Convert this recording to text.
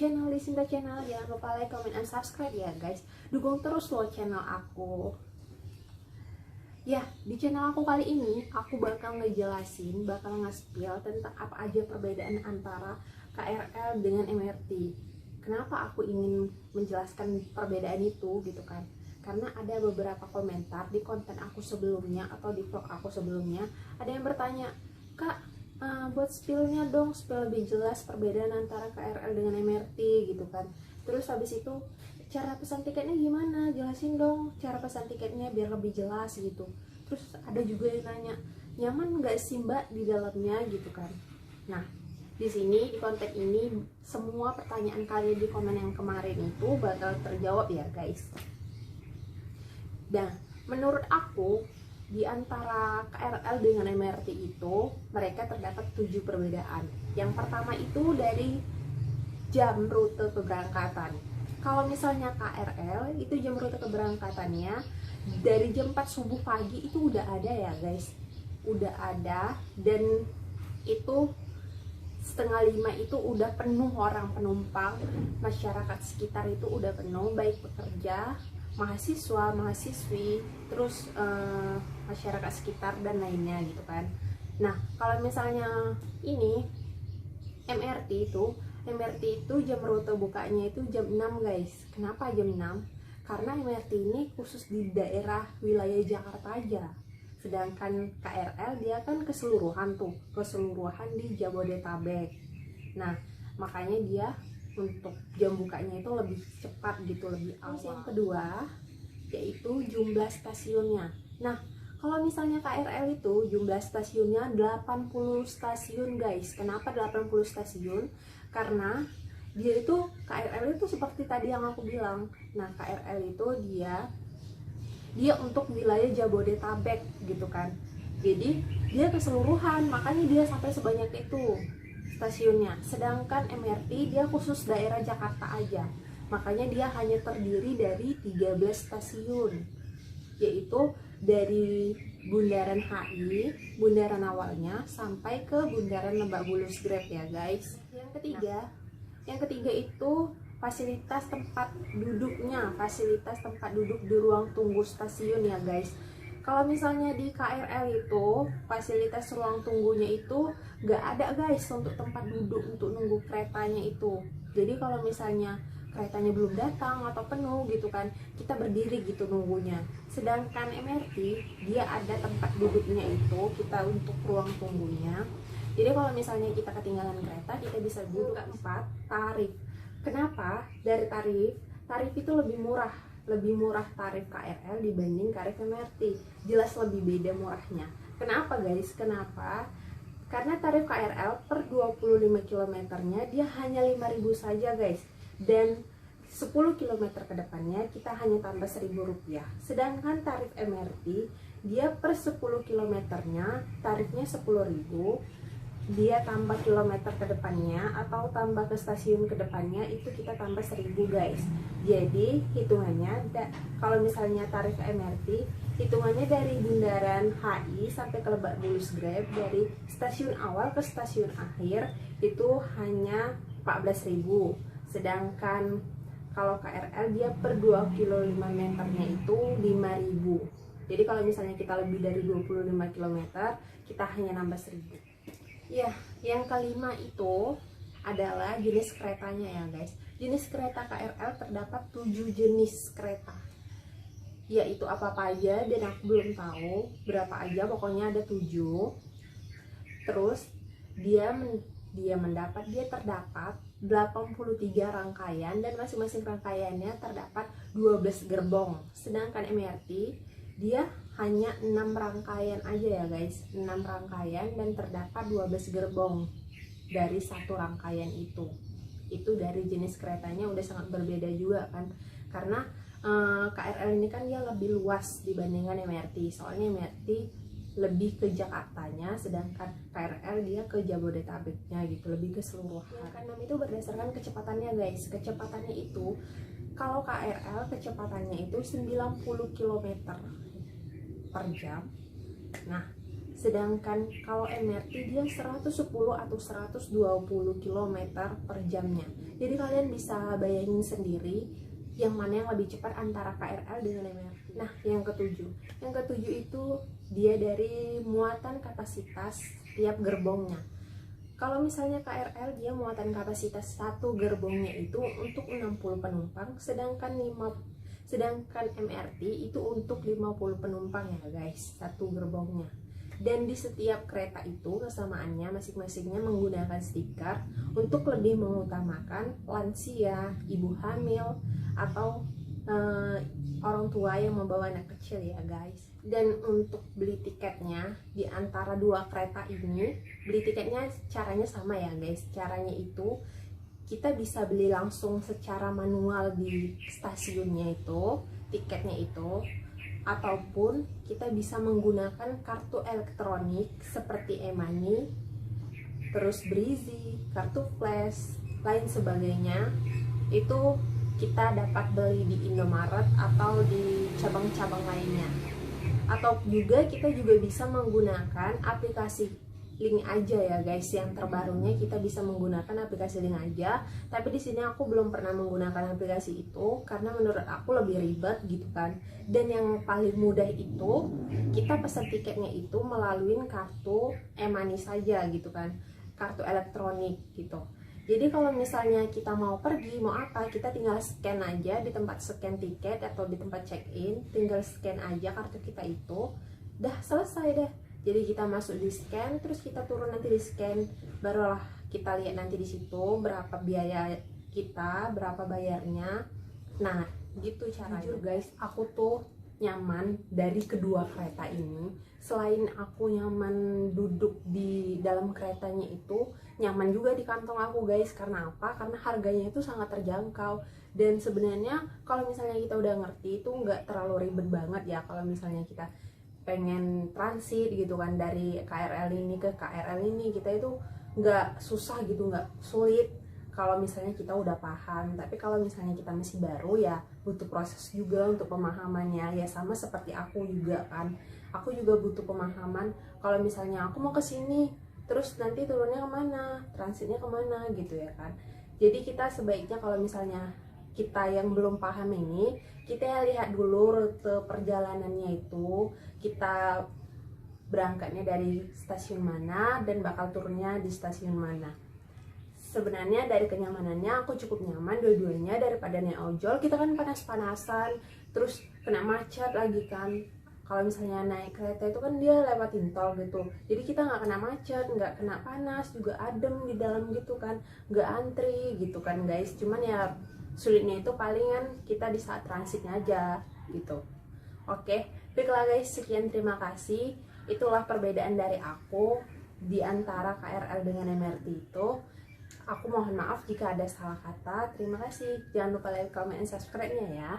channel Lisinta Channel. Jangan lupa like, comment, and subscribe ya guys. Dukung terus loh channel aku. Ya, di channel aku kali ini aku bakal ngejelasin, bakal nge-spill tentang apa aja perbedaan antara KRL dengan MRT. Kenapa aku ingin menjelaskan perbedaan itu gitu kan? Karena ada beberapa komentar di konten aku sebelumnya atau di vlog aku sebelumnya, ada yang bertanya, "Kak, buat spillnya dong, spill lebih jelas perbedaan antara KRL dengan MRT gitu kan." Terus habis itu cara pesan tiketnya gimana, jelasin dong cara pesan tiketnya biar lebih jelas gitu. Terus ada juga yang nanya, nyaman nggak sih mbak di dalamnya gitu kan. Nah, di sini di konten ini semua pertanyaan kalian di komen yang kemarin itu bakal terjawab ya guys. Dan menurut aku di antara KRL dengan MRT itu mereka terdapat 7 perbedaan. Yang pertama itu dari jam rute keberangkatan. Kalau misalnya KRL itu jam rute keberangkatannya dari jam 4 subuh pagi itu udah ada ya guys. Udah ada, dan itu setengah 5 itu udah penuh orang penumpang, masyarakat sekitar itu udah penuh, baik pekerja, mahasiswa, mahasiswi, terus masyarakat sekitar dan lainnya gitu kan. Nah, kalau misalnya ini MRT itu jam rute bukanya itu jam 6 guys. Kenapa jam 6? Karena MRT ini khusus di daerah wilayah Jakarta aja. Sedangkan KRL dia kan keseluruhan di Jabodetabek. Nah, makanya dia untuk jam bukanya itu lebih cepat gitu, lebih awal. Terus yang kedua yaitu jumlah stasiunnya. Nah, kalau misalnya KRL itu jumlah stasiunnya 80 stasiun guys. Kenapa 80 stasiun? Karena dia itu KRL itu seperti tadi yang aku bilang. Nah, KRL itu dia untuk wilayah Jabodetabek gitu kan. Jadi dia keseluruhan, makanya dia sampai sebanyak itu stasiunnya. Sedangkan MRT dia khusus daerah Jakarta aja, makanya dia hanya terdiri dari 13 stasiun, yaitu dari Bundaran HI, bundaran awalnya, sampai ke Bundaran Lebak Bulus Grab ya guys. Yang ketiga itu fasilitas tempat duduknya, fasilitas tempat duduk di ruang tunggu stasiun ya guys. Kalau misalnya di KRL itu fasilitas ruang tunggunya itu nggak ada guys untuk tempat duduk untuk nunggu keretanya itu. Jadi kalau misalnya keretanya belum datang atau penuh gitu kan, kita berdiri gitu nunggunya. Sedangkan MRT dia ada tempat duduknya itu, kita untuk ruang tunggunya. Jadi kalau misalnya kita ketinggalan kereta, kita bisa duduk. Keempat, tarif. Kenapa? Dari tarif itu lebih murah tarif KRL dibanding tarif MRT. Jelas lebih beda murahnya. Kenapa guys? Kenapa? Karena tarif KRL per 25 km-nya dia hanya 5.000 saja guys. Dan 10 km ke depannya kita hanya tambah Rp1.000. Sedangkan tarif MRT dia per 10 km-nya tarifnya 10.000. Dia tambah kilometer ke depannya atau tambah ke stasiun ke depannya itu kita tambah 1.000 guys. Jadi hitungannya kalau misalnya tarif MRT hitungannya dari Bundaran HI sampai ke Lebak Bulus Grab, dari stasiun awal ke stasiun akhir itu hanya 14.000. Sedangkan kalau KRL dia per 2 km-nya itu 5.000. Jadi kalau misalnya kita lebih dari 25 km kita hanya nambah 1.000. Ya, yang kelima itu adalah jenis keretanya ya guys. Jenis kereta KRL terdapat 7 jenis kereta. Yaitu apa-apa aja dan aku belum tahu berapa aja, pokoknya ada 7. Terus dia terdapat 83 rangkaian dan masing-masing rangkaiannya terdapat 12 gerbong. Sedangkan MRT dia hanya 6 rangkaian aja ya guys, 6 rangkaian dan terdapat 12 gerbong dari satu rangkaian itu dari jenis keretanya udah sangat berbeda juga kan, karena KRL ini kan dia lebih luas dibandingkan MRT. Soalnya MRT lebih ke Jakartanya, sedangkan KRL dia ke Jabodetabeknya gitu, lebih keseluruhan. Yang keenam itu berdasarkan kecepatannya guys. Kecepatannya itu kalau KRL kecepatannya itu 90 km per jam. Nah, Sedangkan kalau MRT dia 110 atau 120 km per jamnya. Jadi kalian bisa bayangin sendiri yang mana yang lebih cepat antara KRL dengan MRT. Nah, yang ketujuh. Yang ketujuh itu dia dari muatan kapasitas tiap gerbongnya. Kalau misalnya KRL dia muatan kapasitas satu gerbongnya itu untuk 60 penumpang, sedangkan MRT itu untuk 50 penumpang ya guys, satu gerbongnya. Dan di setiap kereta itu kesamaannya masing-masingnya menggunakan stiker untuk lebih mengutamakan lansia, ibu hamil, atau orang tua yang membawa anak kecil ya guys. Dan untuk beli tiketnya di antara dua kereta ini, beli tiketnya caranya sama ya guys. Caranya itu kita bisa beli langsung secara manual di stasiunnya itu, tiketnya itu, ataupun kita bisa menggunakan kartu elektronik seperti e-money, terus Brizi, kartu flash, lain sebagainya. Itu kita dapat beli di Indomaret atau di cabang-cabang lainnya. Atau juga kita juga bisa menggunakan aplikasi Link Aja ya guys. Yang terbarunya kita bisa menggunakan aplikasi Link Aja. Tapi di sini aku belum pernah menggunakan aplikasi itu karena menurut aku lebih ribet gitu kan. Dan yang paling mudah itu kita pesan tiketnya itu melalui kartu e-money saja gitu kan, kartu elektronik gitu. Jadi kalau misalnya kita mau pergi, mau apa, kita tinggal scan aja di tempat scan tiket atau di tempat check-in, tinggal scan aja kartu kita itu, dah selesai deh. Jadi kita masuk di scan, terus kita turun nanti di scan, barulah kita lihat nanti di situ berapa biaya kita, berapa bayarnya. Nah, gitu caranya. Jujur guys, aku tuh nyaman dari kedua kereta ini. Selain aku nyaman duduk di dalam keretanya itu, nyaman juga di kantong aku guys. Karena apa? Karena harganya itu sangat terjangkau. Dan sebenarnya kalau misalnya kita udah ngerti itu nggak terlalu ribet banget ya. Kalau misalnya kita pengen transit gitu kan dari KRL ini ke KRL ini, kita itu nggak susah gitu, nggak sulit kalau misalnya kita udah paham. Tapi kalau misalnya kita masih baru ya butuh proses juga untuk pemahamannya. Ya sama seperti aku juga kan, aku juga butuh pemahaman. Kalau misalnya aku mau ke sini terus nanti turunnya kemana, transitnya kemana gitu ya kan. Jadi kita sebaiknya kalau misalnya kita yang belum paham ini, kita lihat dulu rute perjalanannya itu, kita berangkatnya dari stasiun mana dan bakal turunnya di stasiun mana. Sebenarnya dari kenyamanannya aku cukup nyaman dua-duanya daripada naik ojol. Kita kan panas-panasan, terus kena macet lagi kan. Kalau misalnya naik kereta itu kan dia lewatin tol gitu, jadi kita nggak kena macet, nggak kena panas, juga adem di dalam gitu kan, nggak antri gitu kan guys. Cuman ya sulitnya itu palingan kita di saat transitnya aja gitu. Oke, baiklah guys, sekian, terima kasih. Itulah perbedaan dari aku di antara KRL dengan MRT itu. Aku mohon maaf jika ada salah kata. Terima kasih. Jangan lupa like, comment, and subscribe-nya ya.